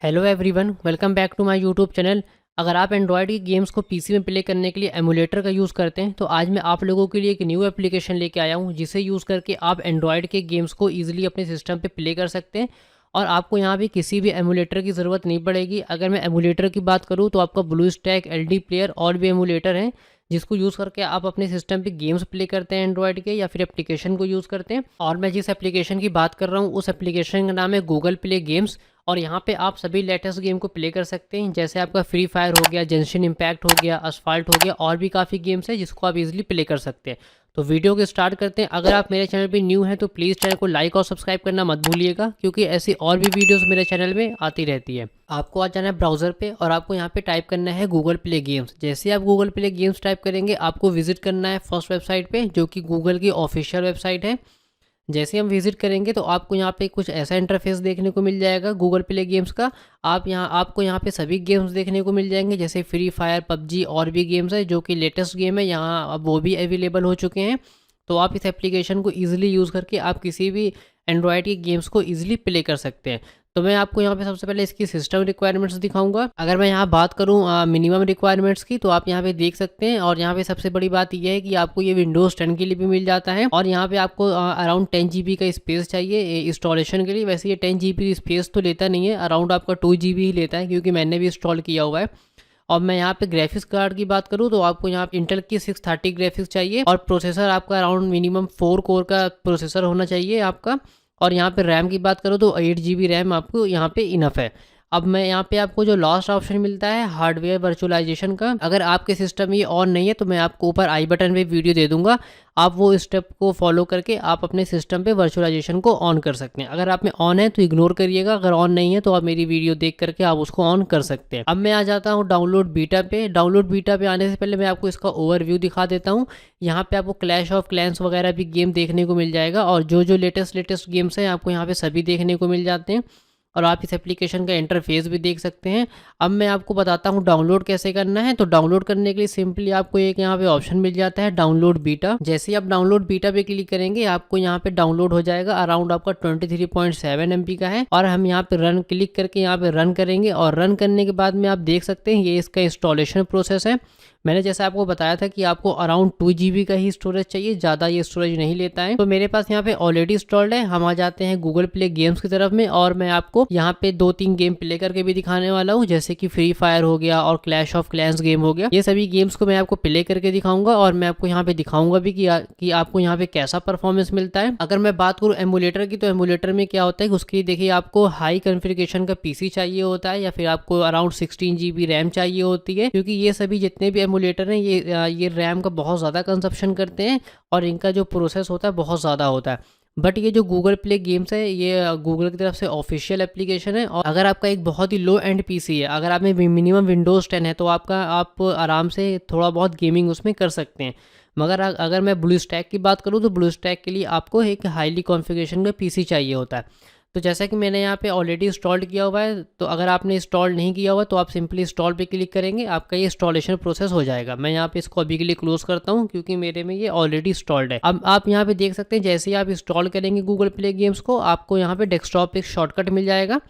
Hello everyone, welcome back to my YouTube channel. अगर आप Android की गेम्स को पीसी में प्ले करने के लिए एमुलेटर का यूज़ करते हैं तो आज मैं आप लोगों के लिए एक न्यू एप्लीकेशन लेके आया हूं जिसे यूज़ करके आप एंड्रॉयड के गेम्स को ईजिली अपने सिस्टम पे प्ले कर सकते हैं। और आपको यहाँ पे किसी भी एमुलेटर की ज़रूरत नहीं पड़ेगी। अगर मैं एमुलेटर की बात करूँ तो आपका ब्लू स्टैक, एलडी प्लेयर और भी एमुलेटर हैं जिसको यूज़ करके आप अपने सिस्टम पे गेम्स प्ले करते हैं एंड्रॉयड के, या फिर एप्लीकेशन को यूज़ करते हैं। और मैं जिस एप्लीकेशन की बात कर रहा हूँ उस एप्लीकेशन का नाम है गूगल प्ले गेम्स। और यहाँ पे आप सभी लेटेस्ट गेम को प्ले कर सकते हैं, जैसे आपका फ्री फायर हो गया, जेंशिन इम्पैक्ट हो गया, असफाल्ट हो गया, और भी काफ़ी गेम्स हैं जिसको आप इजीली प्ले कर सकते हैं। तो वीडियो को स्टार्ट करते हैं। अगर आप मेरे चैनल पे न्यू हैं तो प्लीज़ चैनल को लाइक और सब्सक्राइब करना मत भूलिएगा, क्योंकि ऐसी और भी वीडियोस मेरे चैनल में आती रहती है। आपको आ जाना है ब्राउज़र पे और आपको यहाँ पे टाइप करना है गूगल प्ले गेम्स। जैसे आप गूगल प्ले गेम्स टाइप करेंगे आपको विजिट करना है फर्स्ट वेबसाइट पे, जो कि गूगल की ऑफिशियल वेबसाइट है। जैसे हम विजिट करेंगे तो आपको यहाँ पे कुछ ऐसा इंटरफेस देखने को मिल जाएगा गूगल प्ले गेम्स का। आपको यहाँ पे सभी गेम्स देखने को मिल जाएंगे, जैसे फ्री फायर, पबजी और भी गेम्स है जो कि लेटेस्ट गेम है यहाँ, अब वो भी अवेलेबल हो चुके हैं। तो आप इस एप्लीकेशन को ईजिली यूज़ करके आप किसी भी एंड्रॉयड के गेम्स को ईजिली प्ले कर सकते हैं। तो मैं आपको यहाँ पे सबसे पहले इसकी सिस्टम रिक्वायरमेंट्स दिखाऊंगा। अगर मैं यहाँ बात करूँ मिनिमम रिक्वायरमेंट्स की, तो आप यहाँ पे देख सकते हैं। और यहाँ पे सबसे बड़ी बात यह है कि आपको ये विंडोज़ 10 के लिए भी मिल जाता है। और यहाँ पे आपको अराउंड 10 GB का स्पेस चाहिए इंस्टॉलेशन के लिए। वैसे ये 10 GB स्पेस तो लेता नहीं है, अराउंड आपका 2 GB ही लेता है, क्योंकि मैंने भी इंस्टॉल किया हुआ है। और मैं यहाँ पे ग्राफिक्स कार्ड की बात करूँ तो आपको यहाँ पे इंटेल की 630 ग्राफिक्स चाहिए, और प्रोसेसर आपका अराउंड मिनिमम 4 कोर का प्रोसेसर होना चाहिए आपका। और यहाँ पे रैम की बात करूँ तो 8 GB रैम आपको यहाँ पे इनफ है। अब मैं यहाँ पे आपको जो लास्ट ऑप्शन मिलता है हार्डवेयर वर्चुअलाइजेशन का, अगर आपके सिस्टम में ये ऑन नहीं है तो मैं आपको ऊपर आई बटन पे वीडियो दे दूंगा। आप वो स्टेप को फॉलो करके आप अपने सिस्टम पे वर्चुअलाइजेशन को ऑन कर सकते हैं। अगर आप में ऑन है तो इग्नोर करिएगा, अगर ऑन नहीं है तो आप मेरी वीडियो देख करके आप उसको ऑन कर सकते हैं। अब मैं आ जाता हूँ डाउनलोड बीटा पे। डाउनलोड बीटा पे आने से पहले मैं आपको इसका ओवरव्यू दिखा देता हूँ। यहाँ पे आपको क्लैश ऑफ क्लैंस वगैरह भी गेम देखने को मिल जाएगा, और जो लेटेस्ट गेम्स हैं आपको यहाँ पे सभी देखने को मिल जाते हैं। और आप इस एप्लीकेशन का इंटरफेस भी देख सकते हैं। अब मैं आपको बताता हूँ डाउनलोड कैसे करना है। तो डाउनलोड करने के लिए सिंपली आपको एक यहाँ पे ऑप्शन मिल जाता है डाउनलोड बीटा। जैसे ही आप डाउनलोड बीटा पे क्लिक करेंगे आपको यहाँ पे डाउनलोड हो जाएगा, अराउंड आपका 23.7 MB का है। और हम यहाँ पे रन क्लिक करके यहाँ पे रन करेंगे, और रन करने के बाद में आप देख सकते हैं ये इसका इंस्टॉलेशन प्रोसेस है। मैंने जैसा आपको बताया था कि आपको अराउंड 2 GB का ही स्टोरेज चाहिए, ज़्यादा ये स्टोरेज नहीं लेता है। तो मेरे पास यहाँ पे ऑलरेडी इंस्टॉल्ड है। हम आ जाते हैं गूगल प्ले गेम्स की तरफ में, और मैं आपको यहाँ पे 2-3 गेम प्ले करके भी दिखाने वाला हूँ, जैसे कि फ्री फायर हो गया और क्लैश ऑफ क्लैंस गेम हो गया। ये सभी गेम्स को मैं आपको प्ले करके दिखाऊंगा, और मैं आपको यहाँ पे दिखाऊंगा भी कि आपको यहाँ पे कैसा परफॉर्मेंस मिलता है। अगर मैं बात करूँ एमुलेटर की, तो एमुलेटर में क्या होता है, उसके लिए देखिए आपको हाई कॉन्फ़िगरेशन का पीसी चाहिए होता है, या फिर आपको अराउंड 16 GB रैम चाहिए होती है, क्योंकि ये सभी जितने भी एमुलेटर हैं ये रैम का बहुत ज़्यादा कंजप्शन करते हैं, और इनका जो प्रोसेस होता है बहुत ज़्यादा होता है। बट ये जो गूगल प्ले गेम्स है ये गूगल की तरफ से ऑफिशियल एप्लीकेशन है। और अगर आपका एक बहुत ही लो एंड पीसी है, अगर आप में मिनिमम विंडोज़ 10 है, तो आप आराम से थोड़ा बहुत गेमिंग उसमें कर सकते हैं। मगर अगर मैं ब्लू स्टैक की बात करूँ तो ब्लू स्टैक के लिए आपको एक हाईली कॉन्फ़िगरेशन का पीसी चाहिए होता है। तो जैसा कि मैंने यहाँ पे ऑलरेडी इंस्टॉल्ड किया हुआ है, तो अगर आपने इंस्टॉल नहीं किया हुआ तो आप सिंपली इंस्टॉल पे क्लिक करेंगे, आपका ये इंस्टॉलेशन प्रोसेस हो जाएगा। मैं यहाँ पे इसको अभी के लिए क्लोज करता हूँ, क्योंकि मेरे में ये ऑलरेडी इंस्टॉल्ड है। अब आप यहाँ पे देख सकते हैं, जैसे ही आप इंस्टॉल करेंगे गूगल प्ले गेम्स को, आपको यहाँ पे डेस्कटॉप पे एक शॉर्टकट मिल जाएगा।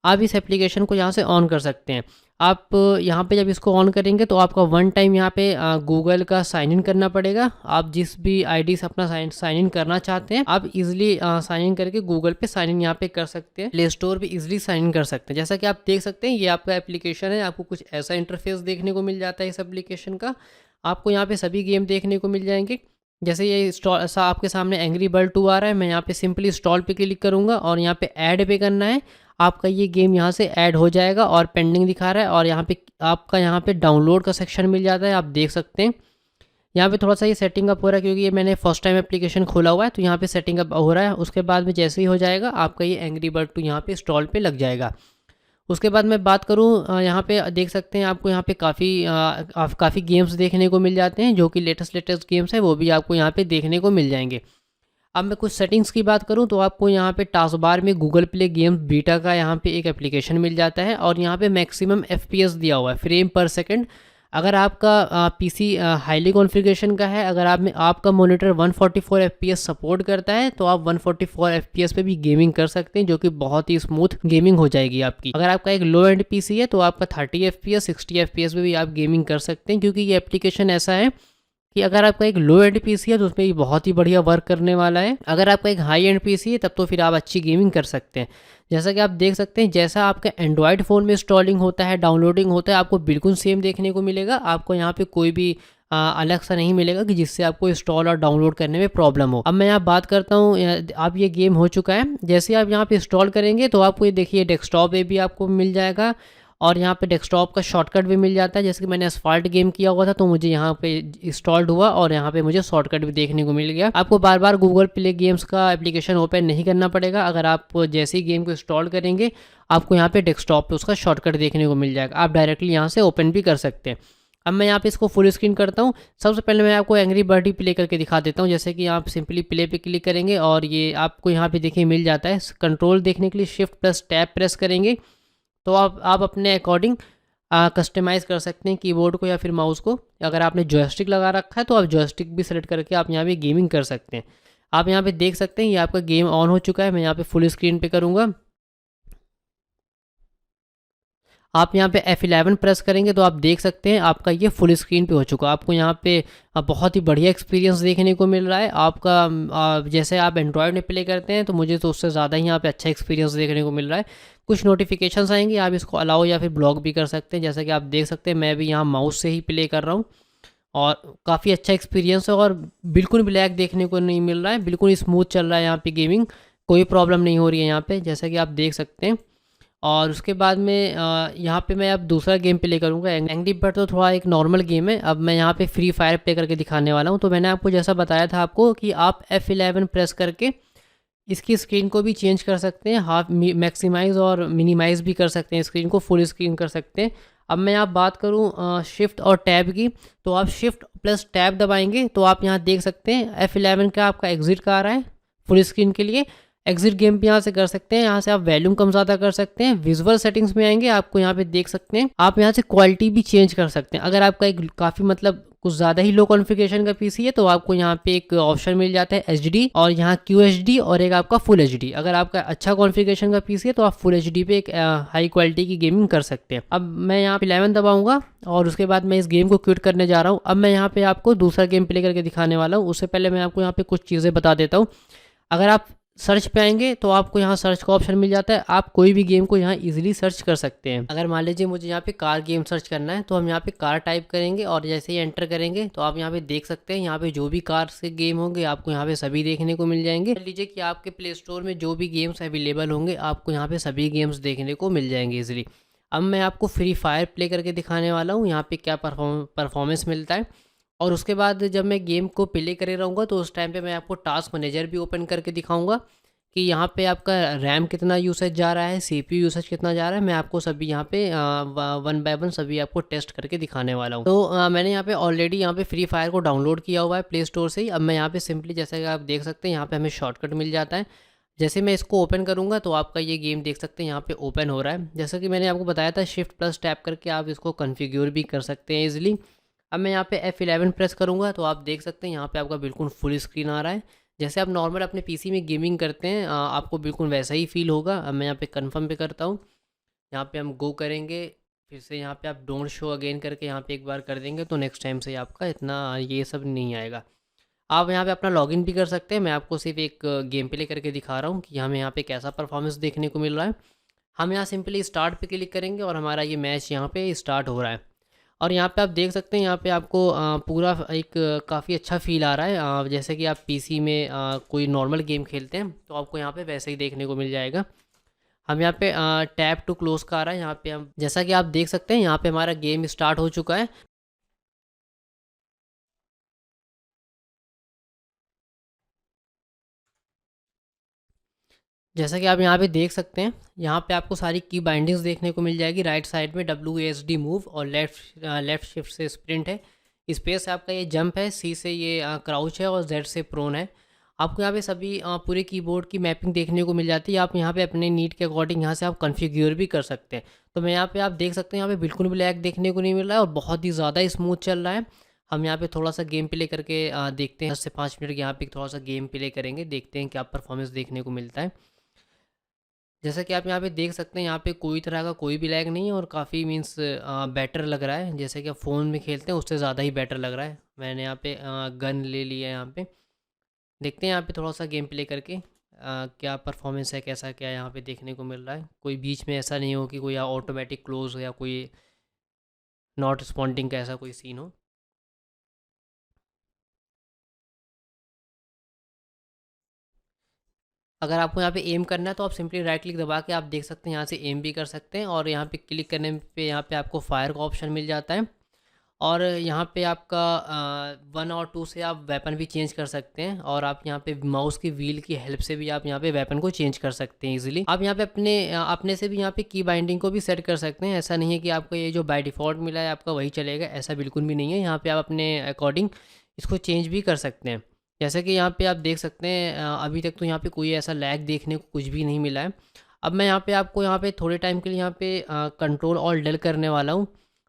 आप इस एप्लीकेशन को यहाँ से ऑन कर सकते हैं। आप यहाँ पे जब इसको ऑन करेंगे तो आपका वन टाइम यहाँ पे गूगल का साइन इन करना पड़ेगा। आप जिस भी आईडी से अपना साइन इन करना चाहते हैं आप इजीली साइन इन करके गूगल पे साइन इन यहाँ पे कर सकते हैं। प्ले स्टोर पे इजीली साइन इन कर सकते हैं। जैसा कि आप देख सकते हैं ये आपका एप्लीकेशन है, आपको कुछ ऐसा इंटरफेस देखने को मिल जाता है इस एप्लीकेशन का। आपको यहाँ पे सभी गेम देखने को मिल जाएंगे। जैसे ये इंस्टॉल आपके सामने एंग्री बर्ड 2 आ रहा है, मैं यहाँ पे सिंपली इंस्टॉल पे क्लिक करूँगा, और यहाँ पे ऐड पे करना है। आपका ये गेम यहाँ से ऐड हो जाएगा और पेंडिंग दिखा रहा है, और यहाँ पे आपका यहाँ पे डाउनलोड का सेक्शन मिल जाता है। आप देख सकते हैं यहाँ पे थोड़ा सा ये सेटिंग अप हो रहा है, क्योंकि ये मैंने फर्स्ट टाइम एप्लीकेशन खोला हुआ है, तो यहाँ पे सेटिंग अप हो रहा है। उसके बाद में जैसे ही हो जाएगा आपका ये एंग्री बर्ड 2 यहाँ पे इंस्टॉल पे लग जाएगा। उसके बाद मैं बात करूँ यहाँ पे देख सकते हैं आपको यहाँ पे काफ़ी गेम्स देखने को मिल जाते हैं, जो कि लेटेस्ट गेम्स है वो भी आपको यहाँ पे देखने को मिल जाएंगे। अब मैं कुछ सेटिंग्स की बात करूं तो आपको यहाँ पे टास्क बार में गूगल प्ले गेम्स बीटा का यहाँ पे एक एप्लीकेशन मिल जाता है, और यहाँ पे मैक्सिमम FPS दिया हुआ है, फ्रेम पर सेकंड। अगर आपका पीसी हाईली कॉन्फ़िगरेशन का है, अगर आपका मॉनिटर 144 एफपीएस सपोर्ट करता है तो आप 144 एफपीएस पे भी गेमिंग कर सकते हैं, जो कि बहुत ही स्मूथ गेमिंग हो जाएगी आपकी। अगर आपका एक लो एंड पीसी है तो आपका 30 एफपीएस 60 एफपीएस पे भी आप गेमिंग कर सकते हैं, क्योंकि ये एप्लीकेशन ऐसा है कि अगर आपका एक लो एंड पीसी है तो उसमें ये बहुत ही बढ़िया वर्क करने वाला है। अगर आपका एक हाई एंड पीसी है तब तो फिर आप अच्छी गेमिंग कर सकते हैं। जैसा कि आप देख सकते हैं, जैसा आपका एंड्रॉयड फ़ोन में इंस्टॉलिंग होता है, डाउनलोडिंग होता है, आपको बिल्कुल सेम देखने को मिलेगा। आपको यहाँ पे कोई भी अलग सा नहीं मिलेगा कि जिससे आपको इंस्टॉल और डाउनलोड करने में प्रॉब्लम हो। अब मैं यहाँ बात करता हूँ, आप ये गेम हो चुका है, जैसे आप यहाँ पे इंस्टॉल करेंगे तो आपको ये देखिए डेस्कटॉप पे भी आपको मिल जाएगा, और यहाँ पे डेस्कटॉप का शॉर्टकट भी मिल जाता है। जैसे कि मैंने असफाल्ट गेम किया हुआ था तो मुझे यहाँ पे इंस्टॉल्ड हुआ और यहाँ पे मुझे शॉर्टकट भी देखने को मिल गया। आपको बार बार गूगल प्ले गेम्स का एप्लीकेशन ओपन नहीं करना पड़ेगा। अगर आप जैसे ही गेम को इंस्टॉल करेंगे आपको यहाँ पे डेस्कटॉप पे उसका शॉर्टकट देखने को मिल जाएगा, आप डायरेक्टली यहाँ से ओपन भी कर सकते हैं। अब मैं यहाँ पे इसको फुल स्क्रीन करता हूँ। सबसे पहले मैं आपको एंग्री बर्ड ही प्ले करके दिखा देता हूँ। जैसे कि आप सिंपली प्ले पे क्लिक करेंगे और ये आपको यहाँ पे देखिए मिल जाता है। कंट्रोल देखने के लिए शिफ्ट प्लस टैब प्रेस करेंगे तो आप अपने अकॉर्डिंग कस्टमाइज़ कर सकते हैं कीबोर्ड को या फिर माउस को। अगर आपने जॉयस्टिक लगा रखा है तो आप जॉयस्टिक भी सेलेक्ट करके आप यहाँ पे गेमिंग कर सकते हैं। आप यहाँ पे देख सकते हैं ये आपका गेम ऑन हो चुका है। मैं यहाँ पे फुल स्क्रीन पे करूँगा। आप यहाँ पे F11 प्रेस करेंगे तो आप देख सकते हैं आपका ये फुल स्क्रीन पे हो चुका है। आपको यहाँ पे बहुत ही बढ़िया एक्सपीरियंस देखने को मिल रहा है। आपका जैसे आप एंड्रॉयड में प्ले करते हैं तो मुझे तो उससे ज़्यादा ही यहाँ पे अच्छा एक्सपीरियंस देखने को मिल रहा है। कुछ नोटिफिकेशंस आएंगी, आप इसको अलाउ या फिर ब्लॉक भी कर सकते हैं। जैसा कि आप देख सकते हैं मैं भी यहाँ माउस से ही प्ले कर रहा हूँ और काफ़ी अच्छा एक्सपीरियंस है और बिल्कुल ब्लैक देखने को नहीं मिल रहा है, बिल्कुल स्मूथ चल रहा है यहाँ पे गेमिंग, कोई प्रॉब्लम नहीं हो रही है यहाँ पे, जैसा कि आप देख सकते हैं। और उसके बाद में यहाँ पे मैं अब दूसरा गेम प्ले करूँगा। एंग्री बर्ड तो थोड़ा एक नॉर्मल गेम है। अब मैं यहाँ पे फ्री फायर प्ले करके दिखाने वाला हूँ। तो मैंने आपको जैसा बताया था आपको कि आप F11 प्रेस करके इसकी स्क्रीन को भी चेंज कर सकते हैं, हाफ मैक्सिमाइज़ और मिनिमाइज़ भी कर सकते हैं, स्क्रीन को फुल स्क्रीन कर सकते हैं। अब मैं आप बात करूँ शिफ्ट और टैब की, तो आप शिफ्ट प्लस टैब दबाएंगे तो आप यहाँ देख सकते हैं F11 का आपका एग्जिट का आ रहा है फुल स्क्रीन के लिए। एग्जिट गेम भी यहाँ से कर सकते हैं। यहाँ से आप वॉल्यूम कम ज़्यादा कर सकते हैं। विजुअल सेटिंग्स में आएंगे, आपको यहाँ पे देख सकते हैं आप यहाँ से क्वालिटी भी चेंज कर सकते हैं। अगर आपका एक काफ़ी मतलब कुछ ज़्यादा ही लो कॉन्फ़िगरेशन का पीसी है तो आपको यहाँ पे एक ऑप्शन मिल जाता है HD और यहाँ QHD और एक आपका फुल HD। अगर आपका अच्छा कॉन्फ़िगरेशन का पीसी है तो आप फुल HD पे एक हाई क्वालिटी की गेमिंग कर सकते हैं। अब मैं यहाँ पे 11 दबाऊंगा और उसके बाद मैं इस गेम को क्विट करने जा रहा हूँ। अब मैं यहाँ पे आपको दूसरा गेम प्ले करके दिखाने वाला हूँ। उससे पहले मैं आपको यहाँ पे कुछ चीज़ें बता देता हूँ। अगर आप सर्च पे आएंगे तो आपको यहाँ सर्च का ऑप्शन मिल जाता है। आप कोई भी गेम को यहाँ इजीली सर्च कर सकते हैं। अगर मान लीजिए मुझे यहाँ पे कार गेम सर्च करना है तो हम यहाँ पे कार टाइप करेंगे और जैसे ही एंटर करेंगे तो आप यहाँ पे देख सकते हैं यहाँ पे जो भी कार के गेम होंगे आपको यहाँ पे सभी देखने को मिल जाएंगे। मान लीजिए कि आपके प्ले स्टोर में जो भी गेम्स अवेलेबल होंगे आपको यहाँ पे सभी गेम्स देखने को मिल जाएंगे ईजिली। अब मैं आपको फ्री फायर प्ले करके दिखाने वाला हूँ यहाँ पे क्या परफॉर्मेंस मिलता है। और उसके बाद जब मैं गेम को प्ले करे रहूँगा तो उस टाइम पे मैं आपको टास्क मैनेजर भी ओपन करके दिखाऊंगा कि यहाँ पे आपका रैम कितना यूसेज जा रहा है, CPU यूसेज कितना जा रहा है। मैं आपको सभी यहाँ पे 1 बाय 1 सभी आपको टेस्ट करके दिखाने वाला हूँ। तो मैंने यहाँ पे ऑलरेडी यहाँ पे फ्री फायर को डाउनलोड किया हुआ है प्ले स्टोर से ही। अब मैं यहाँ पे सिंपली जैसा कि आप देख सकते हैं यहाँ पे हमें शॉर्टकट मिल जाता है। जैसे मैं इसको ओपन करूँगा तो आपका ये गेम देख सकते हैं यहाँ पे ओपन हो रहा है। जैसा कि मैंने आपको बताया था शिफ्ट प्लस टैप करके आप इसको कन्फिग्योर भी कर सकते हैं ईजिली। अब मैं यहाँ पे F11 प्रेस करूँगा तो आप देख सकते हैं यहाँ पे आपका बिल्कुल फुल स्क्रीन आ रहा है। जैसे आप नॉर्मल अपने पीसी में गेमिंग करते हैं आपको बिल्कुल वैसा ही फील होगा। अब मैं यहाँ पे कंफर्म पे करता हूँ। यहाँ पे हम गो करेंगे, फिर से यहाँ पे आप डोंट शो अगेन करके यहाँ पे एक बार कर देंगे तो नेक्स्ट टाइम से आपका इतना ये सब नहीं आएगा। आप यहाँ पे अपना लॉगिन भी कर सकते हैं। मैं आपको सिर्फ एक गेम प्ले करके दिखा रहा हूँ कि हमें यहाँ पे कैसा परफॉर्मेंस देखने को मिल रहा है। हम यहाँ सिंपली स्टार्ट पे क्लिक करेंगे और हमारा ये मैच यहाँ पे स्टार्ट हो रहा है। और यहाँ पे आप देख सकते हैं यहाँ पे आपको पूरा एक काफ़ी अच्छा फील आ रहा है। जैसे कि आप पीसी में कोई नॉर्मल गेम खेलते हैं तो आपको यहाँ पे वैसे ही देखने को मिल जाएगा। हम यहाँ पे टैप टू क्लोज का आ रहा है। यहाँ पे हम जैसा कि आप देख सकते हैं यहाँ पे हमारा गेम स्टार्ट हो चुका है। जैसा कि आप यहाँ पे देख सकते हैं यहाँ पे आपको सारी की बाइंडिंग्स देखने को मिल जाएगी। राइट साइड में WASD मूव और लेफ़्ट शिफ्ट से स्प्रिंट है। स्पेस से आपका ये जंप है, C से ये क्राउच है और Z से प्रोन है। आपको यहाँ पे सभी पूरे कीबोर्ड की मैपिंग देखने को मिल जाती है। आप यहाँ पे अपने नीड के अकॉर्डिंग यहाँ से आप कॉन्फ़िगर भी कर सकते हैं। तो मैं यहाँ पे आप देख सकते हैं यहाँ पे बिल्कुल भी लैग देखने को नहीं मिल रहा है और बहुत ही ज़्यादा स्मूथ चल रहा है। हम यहाँ पे थोड़ा-सा गेम प्ले करके देखते हैं, 10 से 5 मिनट यहाँ पे थोड़ा-सा गेम प्ले करेंगे, देखते हैं क्या परफ़ॉर्मेंस देखने को मिलता है। जैसा कि आप यहाँ पे देख सकते हैं, यहाँ पे कोई तरह का कोई भी लैग नहीं है और काफ़ी मीन्स बेटर लग रहा है। जैसे कि आप फ़ोन में खेलते हैं उससे ज़्यादा ही बेटर लग रहा है। मैंने यहाँ पे गन ले लिया है यहाँ पे। देखते हैं यहाँ पे थोड़ा-सा गेम प्ले करके क्या परफ़ॉर्मेंस है, कैसा क्या यहाँ पे देखने को मिल रहा है। कोई बीच में ऐसा नहीं हो कि कोई ऑटोमेटिक क्लोज़ हो या कोई नॉट रिस्पॉन्डिंग का ऐसा कोई सीन हो। अगर आपको यहाँ पे एम करना है तो आप सिंपली राइट क्लिक दबा के आप देख सकते हैं, यहाँ से एम भी कर सकते हैं और यहाँ पे क्लिक करने पे यहाँ पे आपको फायर का ऑप्शन मिल जाता है और यहाँ पे आपका 1 और 2 से आप वेपन भी चेंज कर सकते हैं और आप यहाँ पे माउस की व्हील की हेल्प से भी आप यहाँ पे वेपन को चेंज कर सकते हैं इजीली। आप यहाँ पे अपने से भी यहाँ पे की बाइंडिंग को भी सेट कर सकते हैं। ऐसा नहीं है कि आपको ये जो बाय डिफ़ॉल्ट मिला है आपका वही चलेगा, ऐसा बिल्कुल भी नहीं है। यहाँ पे आप अपने अकॉर्डिंग इसको चेंज भी कर सकते हैं। जैसे कि यहाँ पे आप देख सकते हैं अभी तक तो यहाँ पे कोई ऐसा लैग देखने को कुछ भी नहीं मिला है। अब मैं यहाँ पे आपको यहाँ पे थोड़े टाइम के लिए यहाँ पे कंट्रोल ऑल्ट डेल करने वाला हूँ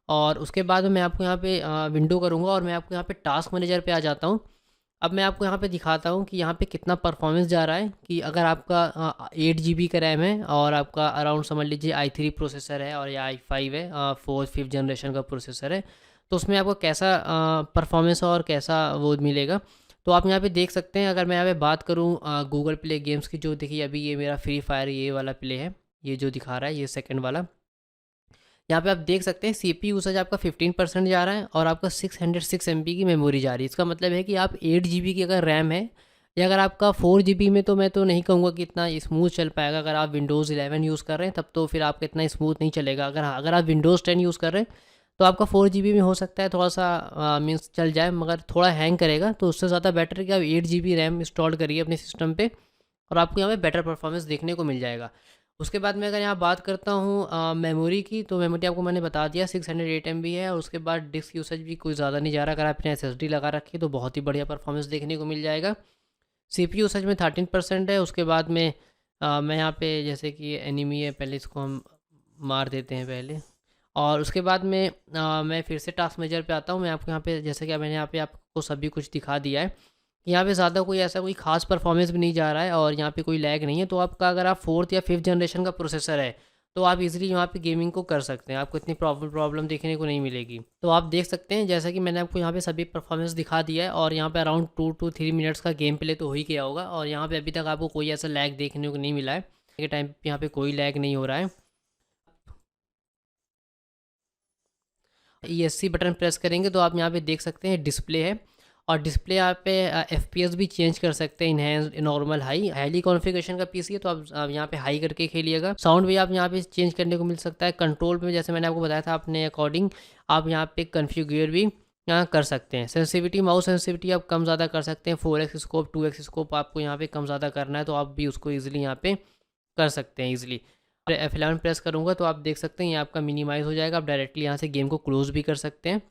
और उसके बाद में मैं आपको यहाँ पे विंडो करूँगा और मैं आपको यहाँ पे टास्क मैनेजर पे आ जाता हूँ। अब मैं आपको यहाँ पे दिखाता हूँ कि यहाँ पे कितना परफॉर्मेंस जा रहा है कि अगर आपका 8 GB का रैम है और आपका अराउंड समझ लीजिए i3 प्रोसेसर है और या i5 है, 4th-5th जनरेशन का प्रोसेसर है, तो उसमें आपको कैसा परफॉर्मेंस और कैसा वो मिलेगा। तो आप यहाँ पे देख सकते हैं, अगर मैं यहाँ पे बात करूँ गूगल प्ले गेम्स की, जो देखिए अभी ये मेरा फ्री फायर ये वाला प्ले है, ये जो दिखा रहा है ये सेकंड वाला। यहाँ पे आप देख सकते हैं सीपीयू यूसेज आपका 15% जा रहा है और आपका 606 MB की मेमोरी जा रही है। इसका मतलब है कि आप 8 GB की अगर रैम है या अगर आपका 4 GB में, तो मैं तो नहीं कहूँगा कि इतना स्मूथ चल पाएगा। अगर आप विंडोज़ 11 यूज़ कर रहे हैं तब तो फिर आपका इतना स्मूथ नहीं चलेगा। अगर आप विंडोज़ 10 यूज़ कर रहे हैं तो आपका 4 GB में हो सकता है थोड़ा सा मीन्स चल जाए, मगर थोड़ा हैंग करेगा। तो उससे ज़्यादा बेटर है कि आप 8 GB रैम इंस्टॉल करिए अपने सिस्टम पे और आपको यहाँ पे बेटर परफॉर्मेंस देखने को मिल जाएगा। उसके बाद मैं अगर यहाँ बात करता हूँ मेमोरी की, तो मेमोरी आपको मैंने बता दिया 608 MB है और उसके बाद डिस्क यूसेज भी कोई ज़्यादा नहीं जा रहा। अगर आपने SSD लगा रखी है तो बहुत ही बढ़िया परफॉर्मेंस देखने को मिल जाएगा। CPU यूसेज में 13% है। उसके बाद में मैं यहाँ पे जैसे कि एनिमी है, पहले इसको हम मार देते हैं पहले और उसके बाद में मैं फिर से टास्क मेजर पे आता हूँ। मैं आपको यहाँ पे जैसे कि मैंने यहाँ पे आपको सभी कुछ दिखा दिया है। यहाँ पे ज़्यादा कोई ऐसा कोई ख़ास परफॉर्मेंस भी नहीं जा रहा है और यहाँ पे कोई लैग नहीं है। तो आपका अगर आप 4th या 5th जनरेशन का प्रोसेसर है तो आप इजीली यहाँ पे गेमिंग को कर सकते हैं, आपको इतनी प्रॉब्लम देखने को नहीं मिलेगी। तो आप देख सकते हैं जैसा कि मैंने आपको यहाँ पे सभी परफॉर्मेंस दिखा दिया है और यहाँ पे अराउंड 2 to 3 मिनट्स का गेम प्ले तो हो ही गया होगा और यहाँ पे अभी तक आपको कोई ऐसा लैग देखने को नहीं मिला है। के टाइम पे यहाँ पे कोई लैग नहीं हो रहा है। ESC बटन प्रेस करेंगे तो आप यहाँ पे देख सकते हैं डिस्प्ले है और डिस्प्ले यहाँ पे FPS भी चेंज कर सकते हैं, इनहेंस, नॉर्मल, हाईली कॉन्फ़िगरेशन का पीसी है तो आप यहाँ पे हाई करके खेलिएगा। साउंड भी आप यहाँ पे चेंज करने को मिल सकता है। कंट्रोल में जैसे मैंने आपको बताया था अपने अकॉर्डिंग आप यहाँ पे कॉन्फ़िगर भी यहाँ कर सकते हैं। सेंसिटिविटी, माउस सेंसिटिविटी आप कम ज़्यादा कर सकते हैं। 4x स्कोप, 2x स्कोप आपको यहाँ पे कम ज़्यादा करना है तो आप भी उसको ईजिली यहाँ पे कर सकते हैं ईजिली। F11 प्रेस करूँगा तो आप देख सकते हैं ये आपका मिनिमाइज़ हो जाएगा। आप डायरेक्टली यहाँ से गेम को क्लोज़ भी कर सकते हैं।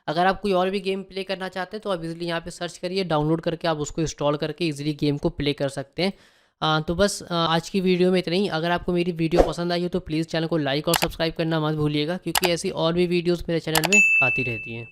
अगर आप कोई और भी गेम प्ले करना चाहते हैं तो आप इजीली यहाँ पे सर्च करिए, डाउनलोड करके आप उसको इंस्टॉल करके इजीली गेम को प्ले कर सकते हैं। तो बस आज की वीडियो में इतना ही। अगर आपको मेरी वीडियो पसंद आई हो तो प्लीज़ चैनल को लाइक और सब्सक्राइब करना मत भूलिएगा, क्योंकि ऐसी और भी वीडियोस मेरे चैनल में आती रहती हैं।